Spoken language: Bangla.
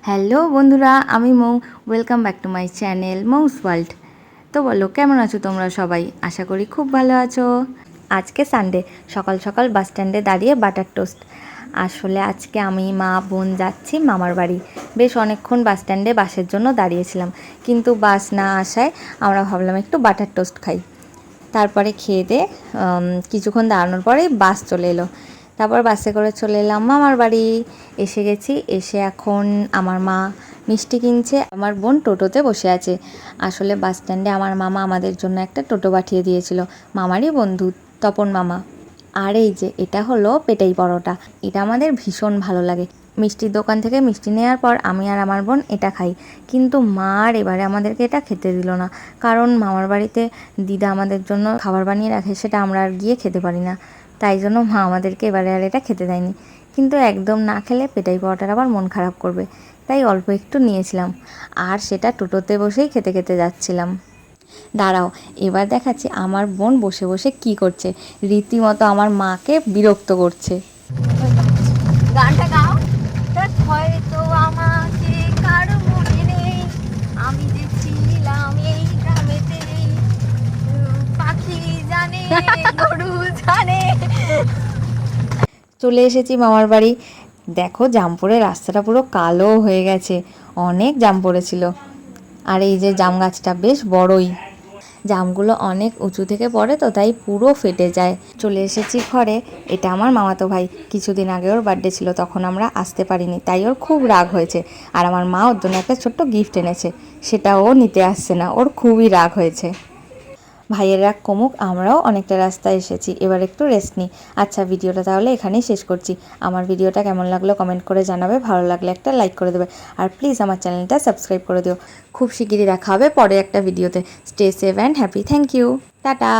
হ্যালো বন্ধুরা, আমি Mou. Welcome back to my channel Mou's world. তো বলো, কেমন আছো তোমরা সবাই? আশা করি খুব ভালো আছো। আজকে সানডে, সকাল সকাল বাস স্ট্যান্ডে দাঁড়িয়ে বাটার টোস্ট। আসলে আজকে আমি মা বোন যাচ্ছি মামার বাড়ি। বেশ অনেকক্ষণ বাস স্ট্যান্ডে বাসের জন্য দাঁড়িয়েছিলাম, কিন্তু বাস না আসায় আমরা ভাবলাম একটু বাটার টোস্ট খাই। তারপরে খেয়ে দিয়ে কিছুক্ষণ দাঁড়ানোর পরেই বাস চলে এলো। তারপর বাসে করে চলে এলাম মামার বাড়ি। এসে গেছি, এসে এখন আমার মা মিষ্টি কিনছে, আমার বোন টোটোতে বসে আছে। আসলে বাস স্ট্যান্ডে আমার মামা আমাদের জন্য একটা টোটো পাঠিয়ে দিয়েছিল, মামারই বন্ধু তপন মামা। আর এই যে এটা হলো পেটাই পরোটা, এটা আমাদের ভীষণ ভালো লাগে। মিষ্টির দোকান থেকে মিষ্টি নেওয়ার পর আমি আর আমার বোন এটা খাই, কিন্তু মা আর এবারে আমাদেরকে এটা খেতে দিল না, কারণ মামার বাড়িতে দিদা আমাদের জন্য খাবার বানিয়ে রাখে, সেটা আমরা আর গিয়ে খেতে পারি না। তাই জন্য মা আমাদেরকে এবারে আর এটা খেতে দেয়নি। কিন্তু একদম না খেলে পেটাই পরোটার আবার মন খারাপ করবে, তাই অল্প একটু নিয়েছিলাম, আর সেটা টোটোতে বসেই খেতে খেতে যাচ্ছিলাম। দাঁড়াও, এবার দেখাচ্ছি আমার বোন বসে বসে কি করছে। রীতিমতো আমার মাকে বিরক্ত করছে। গানটা গাও। হয়তো আমাকে কারো মনে নেই, আমি যে ছিলাম এই গ্রামেতে, পাখি জানে গরু জানে। চলে এসেছি মামার বাড়ি। দেখো, জাম পড়ে রাস্তাটা পুরো কালো হয়ে গেছে, অনেক জাম পড়েছিল। আর এই যে জাম গাছটা বেশ বড়ই, জামগুলো অনেক উঁচু থেকে পড়ে তো, তাই পুরো ফেটে যায়। চলে এসেছি ঘরে। এটা আমার মামাতো ভাই, কিছুদিন আগে ওর বার্থডে ছিল, তখন আমরা আসতে পারিনি, তাই ওর খুব রাগ হয়েছে। আর আমার মা ওর জন্য একটা ছোট্ট গিফট এনেছে, সেটা ও নিতে আসছে না, ওর খুবই রাগ হয়েছে। ভাইয়ের রাগ কমুক, আমরাও অনেকটা রাস্তায় এসেছি, এবার একটু রেস্ট নিই। আচ্ছা, ভিডিওটা তাহলে এখানেই শেষ করছি। আমার ভিডিওটা কেমন লাগলো কমেন্ট করে জানাবে, ভালো লাগলে একটা লাইক করে দেবে, আর প্লিজ আমার চ্যানেলটা সাবস্ক্রাইব করে দিও। খুব শিগগিরই দেখা হবে পরে একটা ভিডিওতে। Stay safe and happy. Thank you, tata.